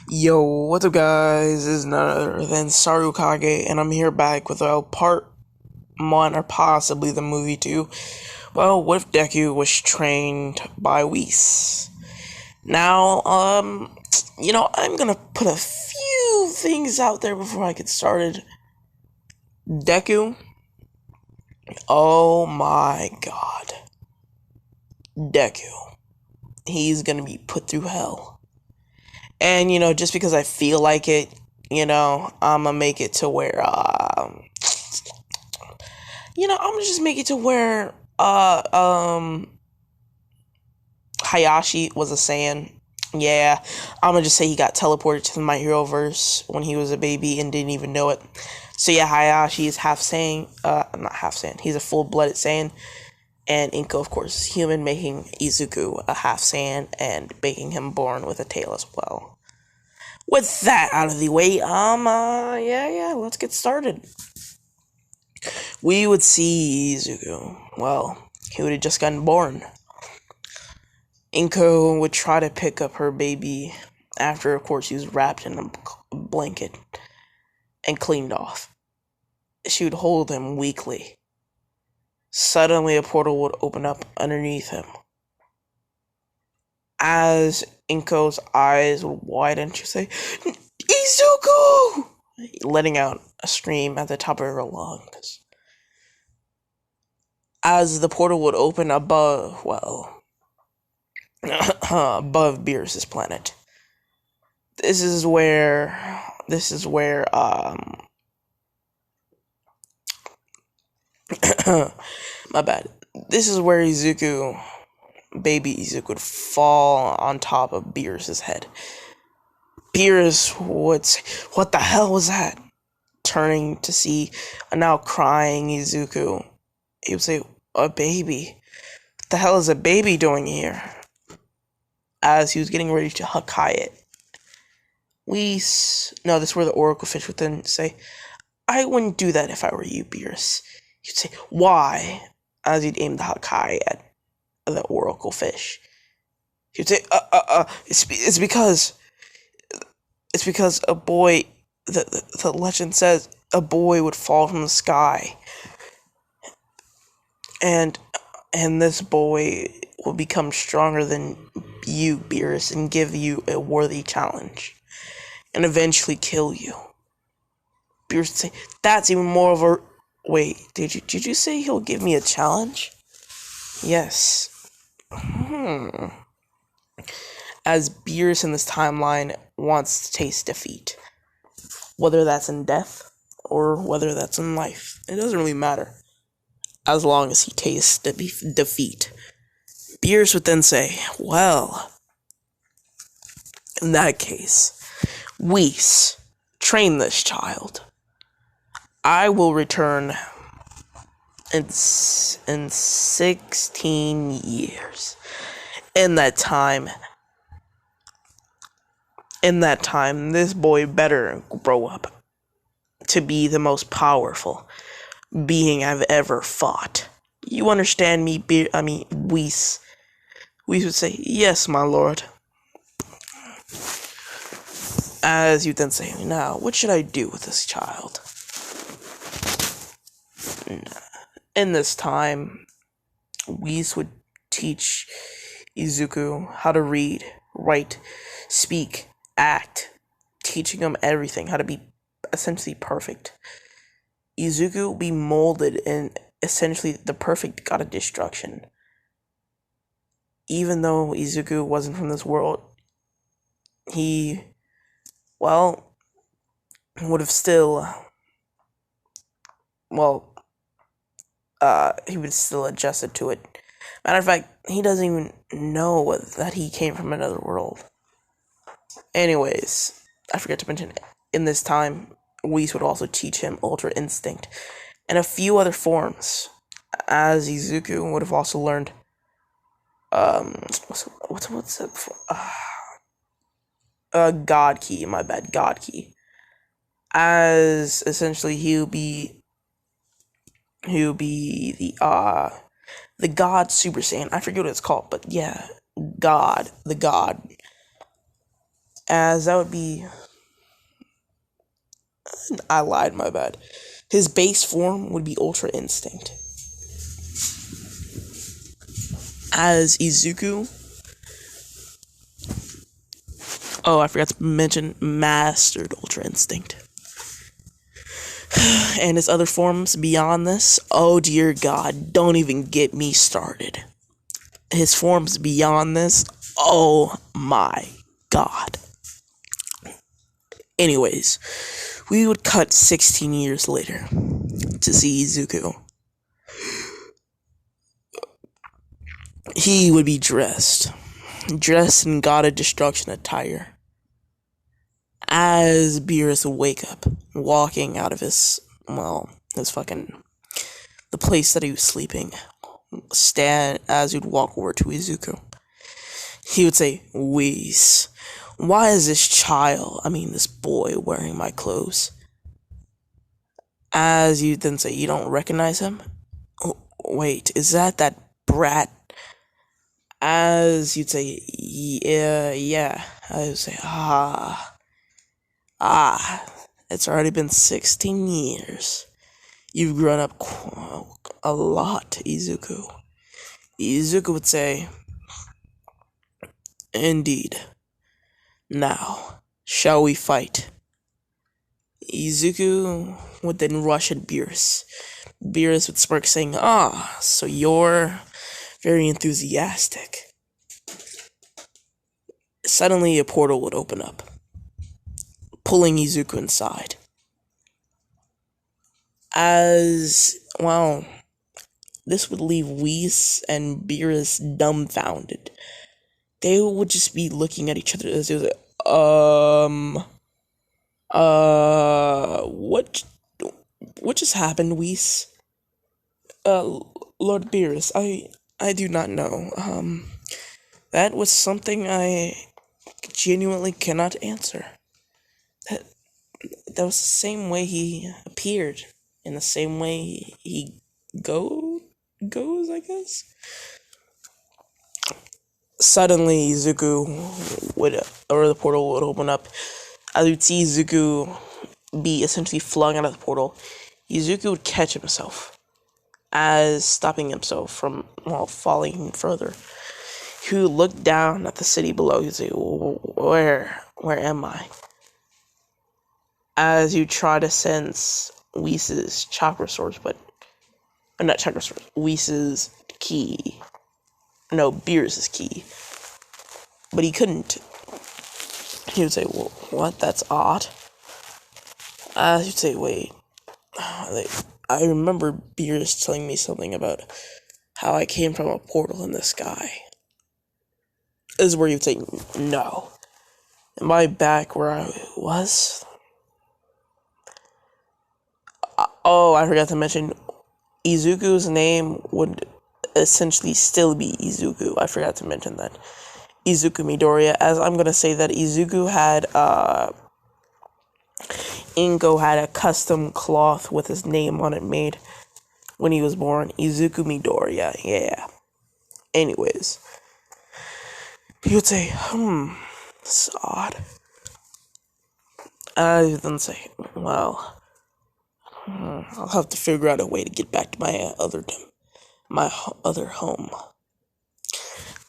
Yo, what's up, guys? This is none other than Sarukage, and I'm here back with part one, or possibly the movie two. Well, what if Deku was trained by Whis? Now, I'm gonna put a few things out there before I get started. Deku, oh my god. Deku. He's gonna be put through hell. And, just because I feel like it, I'm gonna make it to where, I'm gonna just make it to where, Hayashi was a Saiyan. Yeah, I'm gonna just say he got teleported to the My Hero verse when he was a baby and didn't even know it. So yeah, Hayashi is half Saiyan, not half Saiyan, he's a full-blooded Saiyan. And Inko, of course, is human, making Izuku a half Saiyan and making him born with a tail as well. With that out of the way, let's get started. We would see Izuku. Well, he would have just gotten born. Inko would try to pick up her baby after, of course, he was wrapped in a blanket and cleaned off. She would hold him weakly. Suddenly, a portal would open up underneath him. As Inko's eyes would widen, she'd say, "Izuku!" letting out a scream at the top of her lungs. As the portal would open above Beerus' planet. This is where, my bad. This is where baby Izuku would fall on top of Beerus' head. Beerus would say, "What the hell was that?" Turning to see a now crying Izuku, he would say, "A baby? What the hell is a baby doing here?" As he was getting ready to Hakai it. This is where the Oracle Fish would then say, "I wouldn't do that if I were you, Beerus." He'd say, "Why?" As he'd aim the Hakai at the Oracle Fish. He'd say, it's because a boy, the legend says a boy would fall from the sky. And this boy will become stronger than you, Beerus, and give you a worthy challenge. And eventually kill you." Beerus would say, "That's even more of a..." Wait, did you say he'll give me a challenge? Yes. As Beerus in this timeline wants to taste defeat. Whether that's in death or whether that's in life. It doesn't really matter. As long as he tastes defeat. Beerus would then say, "Well, in that case, Whis, train this child. I will return in 16 years. In that time, this boy better grow up to be the most powerful being I've ever fought. You understand me, Whis?" Whis would say, "Yes, my lord." As you then say, "Now, what should I do with this child?" In this time, Whis would teach Izuku how to read, write, speak, act, teaching him everything, how to be essentially perfect. Izuku will be molded in essentially the perfect god of destruction. Even though Izuku wasn't from this world, he would have still, he would still adjusted to it. Matter of fact, he doesn't even know that he came from another world. Anyways, I forgot to mention, in this time, Whis would also teach him Ultra Instinct and a few other forms, as Izuku would have also learned, what's it for? God Key, my bad, God Key. As essentially he'll be the God Super Saiyan. I forget what it's called, but yeah, the God As that would be. I lied, my bad. His base form would be Ultra Instinct. As Izuku. Oh, I forgot to mention Mastered Ultra Instinct. And his other forms beyond this, oh dear God, don't even get me started. His forms beyond this, oh my God. Anyways, we would cut 16 years later to see Izuku. He would be dressed in God of Destruction attire. As Beerus would wake up, walking out of his fucking, the place that he was sleeping, as he'd walk over to Izuku. He would say, "Whis, why is this boy wearing my clothes?" As you'd then say, "You don't recognize him? Oh, wait, is that brat?" As you'd say, yeah. I would say, it's already been 16 years. You've grown up a lot, Izuku. Izuku would say, "Indeed. Now, shall we fight?" Izuku would then rush at Beerus. Beerus would smirk, saying, so you're very enthusiastic." Suddenly, a portal would open up, pulling Izuku inside. This would leave Whis and Beerus dumbfounded. They would just be looking at each other as they was like, what just happened, Whis? Lord Beerus, I do not know. That was something I genuinely cannot answer. That was the same way he appeared, in the same way he goes, I guess. Suddenly, the portal would open up. As you'd see Izuku be essentially flung out of the portal, Izuku would catch himself, as stopping himself from falling further. He would look down at the city below. He'd say, where am I? As you try to sense Whis' chakra source, not chakra source, Whis' key. No, Beerus' key. But he couldn't. He would say, what? That's odd. As you'd say, wait. I remember Beerus telling me something about how I came from a portal in the sky. This is where you'd say, no. Am I back where I was? I forgot to mention, Izuku's name would essentially still be Izuku. I forgot to mention that. Izuku Midoriya, as I'm gonna say that Izuku had, Ingo had a custom cloth with his name on it made when he was born. Izuku Midoriya, yeah. Anyways, he would say, this is odd. I would then say, well, I'll have to figure out a way to get back to my other home.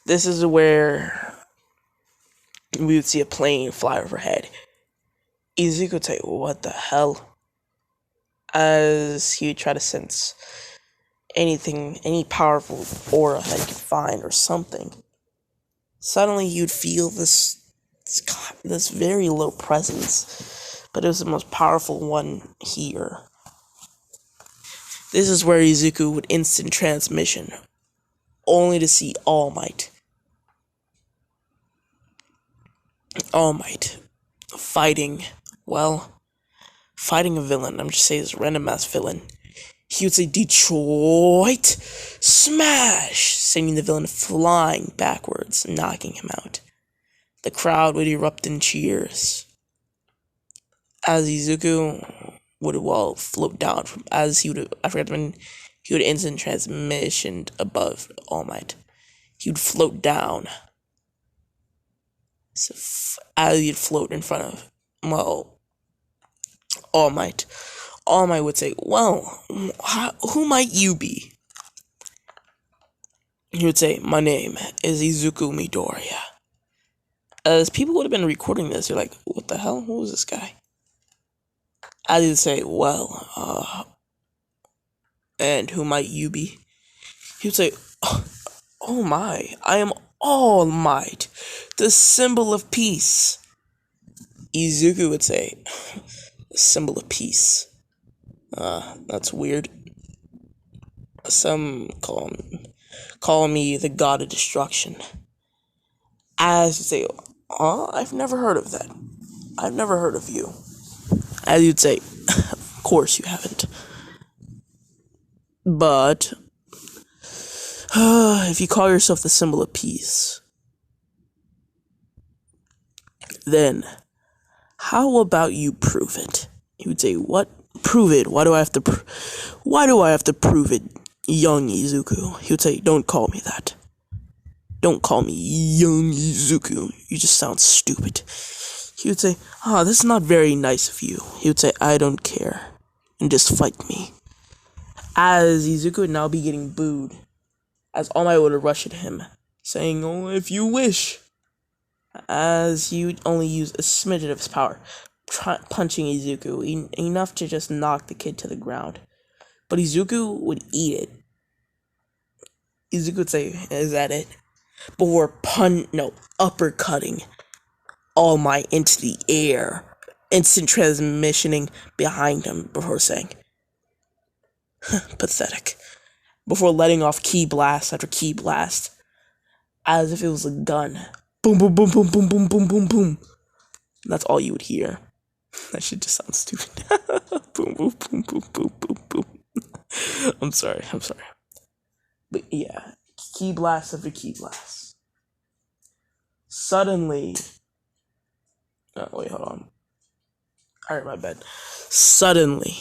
This is where we would see a plane fly overhead. Izuku would say, what the hell? As he would try to sense any powerful aura that he could find or something. Suddenly you'd feel this very low presence, but it was the most powerful one here. This is where Izuku would instant transmission, only to see All Might. All Might fighting a villain. I'm just saying this random ass villain. He would say, Detroit, smash, sending the villain flying backwards, knocking him out. The crowd would erupt in cheers. As Izuku would float down he would instant transmission above All Might. He would float down. as he'd float in front of, well, All Might. All Might would say, well, who might you be? He would say, my name is Izuku Midoriya. As people would have been recording this, you're like, what the hell? Who is this guy? As he'd say, well, and who might you be? He would say, oh my, I am All Might, the symbol of peace. Izuku would say, the symbol of peace. That's weird. Some call me the god of destruction. As you say, I've never heard of that. I've never heard of you. As you'd say, of course you haven't. But, if you call yourself the symbol of peace, then, how about you prove it? He would say, what? Prove it? Why do I have to prove it, young Izuku? He would say, don't call me that. Don't call me young Izuku. You just sound stupid. He would say, this is not very nice of you. He would say, I don't care. And just fight me. As Izuku would now be getting booed. As All Might would rush at him, saying, oh, if you wish. As he would only use a smidgen of his power, punching Izuku, enough to just knock the kid to the ground. But Izuku would eat it. Izuku would say, is that it? Before uppercutting All Might into the air, instant transmissioning behind him before saying, pathetic. Before letting off ki blast after ki blast, as if it was a gun. Boom, boom, boom, boom, boom, boom, boom, boom, boom. That's all you would hear. That shit just sounds stupid. Boom, boom, boom, boom, boom, boom, boom. I'm sorry. But yeah, ki blast after ki blast. Suddenly, wait, hold on. Alright, my bad. Suddenly,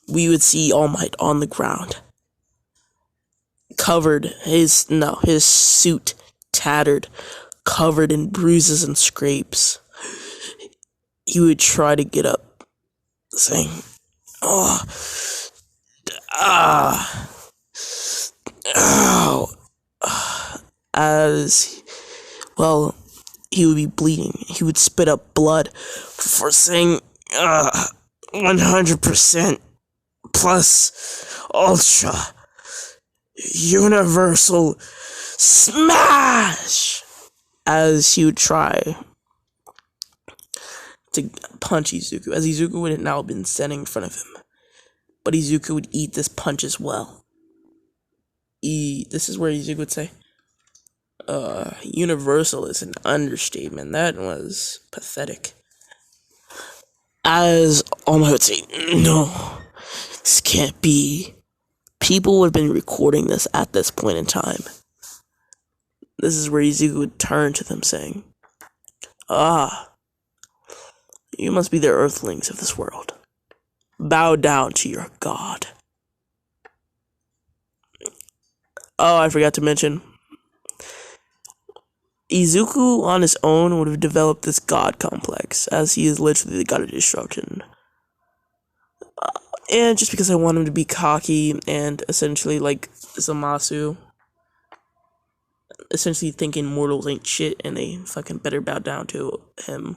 we would see All Might on the ground. His suit tattered, covered in bruises and scrapes. He would try to get up, saying, as, well, he would be bleeding. He would spit up blood for saying, 100% plus ultra universal smash, as he would try to punch Izuku, as Izuku would have now been standing in front of him. But Izuku would eat this punch as well. This is where Izuku would say, universal is an understatement. That was pathetic. As All Might would say, no, this can't be. People would have been recording this at this point in time. This is where Izuku would turn to them saying, you must be the earthlings of this world. Bow down to your god. Oh, I forgot to mention, Izuku on his own would have developed this god complex, as he is literally the god of destruction. And just because I want him to be cocky and essentially like Zamasu, essentially thinking mortals ain't shit and they fucking better bow down to him,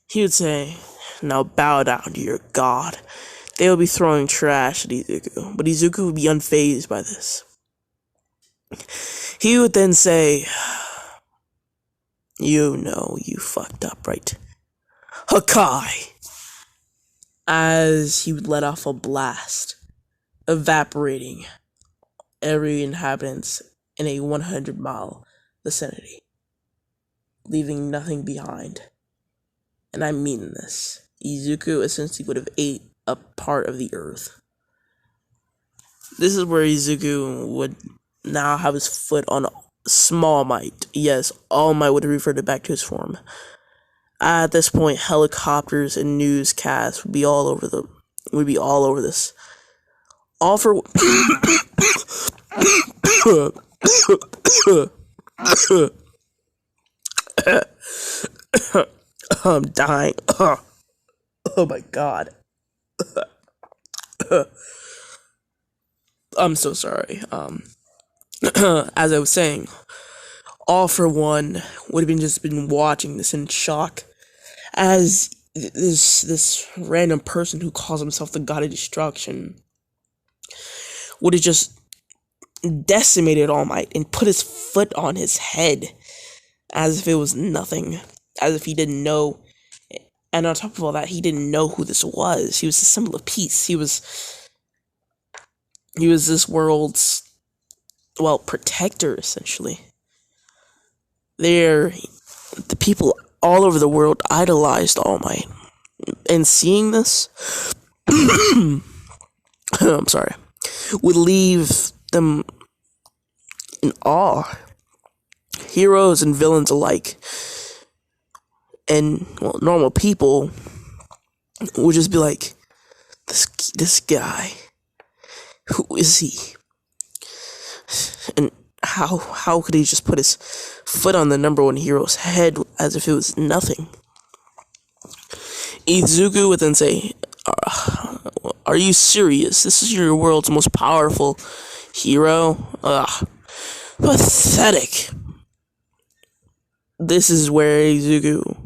he would say, now bow down to your god. They would be throwing trash at Izuku, but Izuku would be unfazed by this. He would then say, you know you fucked up, right? Hakai! As he would let off a blast, evaporating every inhabitant in a 100-mile vicinity, leaving nothing behind. And I mean this. Izuku essentially would have ate a part of the earth. This is where Izuku would now have his foot on Small Might. Yes, All Might would have reverted back to his form. At this point, helicopters and newscasts would be all over this. All for I'm dying. Oh my god. I'm so sorry. As I was saying, all for one would have been just been watching this in shock as this random person who calls himself the god of destruction would have just decimated All Might and put his foot on his head as if it was nothing, as if he didn't know. And on top of all that, he didn't know who this was. He was a symbol of peace. He was this world's, well, protector, essentially. The people all over the world idolized All Might. And seeing this, I'm sorry, would leave them in awe. Heroes and villains alike. And, well, normal people would just be like, this guy, who is he? And how could he just put his foot on the number one hero's head as if it was nothing? Izuku would then say, are you serious? This is your world's most powerful hero? Pathetic. This is where Izuku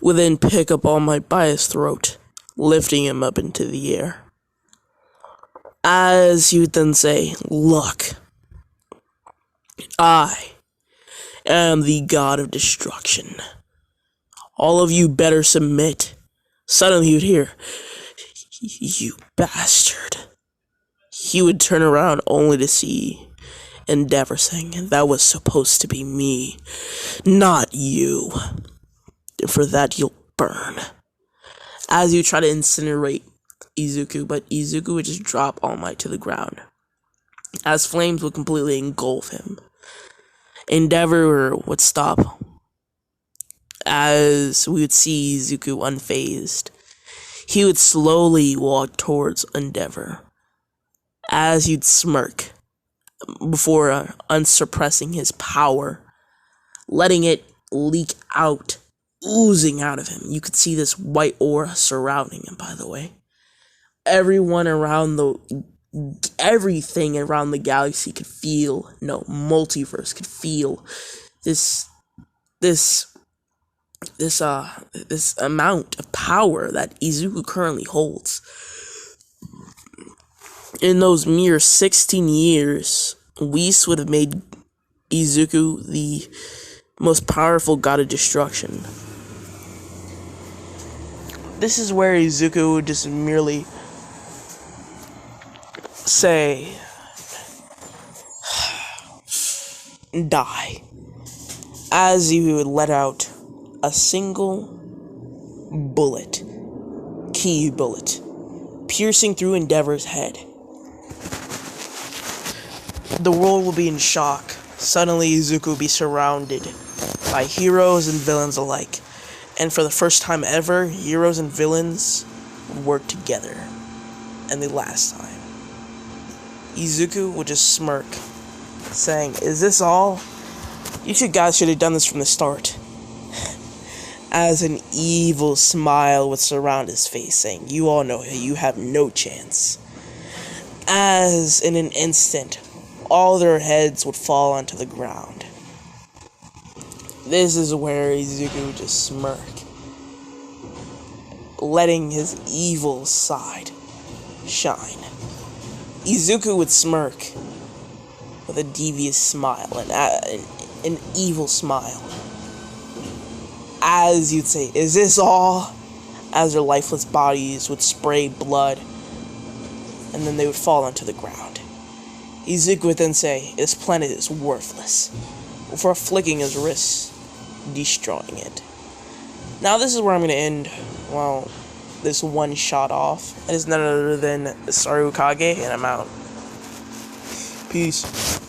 would then pick up All Might by his throat, lifting him up into the air. As he would then say, look, I am the god of destruction. All of you better submit. Suddenly he would hear, you bastard. He would turn around only to see Endeavor saying, that was supposed to be me, not you. For that you'll burn. As you try to incinerate Izuku, but Izuku would just drop All Might to the ground, as flames would completely engulf him. Endeavor would stop, as we would see Izuku unfazed. He would slowly walk towards Endeavor, as he'd smirk, before unsuppressing his power, letting it leak out, oozing out of him. You could see this white aura surrounding him, by the way. Everything around the galaxy could feel, multiverse could feel this amount of power that Izuku currently holds. In those mere 16 years, Whis would have made Izuku the most powerful god of destruction. This is where Izuku would just merely say, die, as he would let out a single bullet, key bullet, piercing through Endeavor's head. The world will be in shock. Suddenly Izuku will be surrounded by heroes and villains alike. And for the first time ever, heroes and villains would work together. And the last time. Izuku would just smirk, saying, is this all? You two guys should have done this from the start. As an evil smile would surround his face, saying, you all know you have no chance. As in an instant, all their heads would fall onto the ground. This is where Izuku would just smirk, letting his evil side shine. Izuku would smirk with a devious smile, an evil smile. As you'd say, is this all? As their lifeless bodies would spray blood, and then they would fall onto the ground. Izuku would then say, this planet is worthless, before flicking his wrists, destroying it. Now this is where I'm going to end, this one shot off. It is none other than Sarukage, and I'm out. Peace.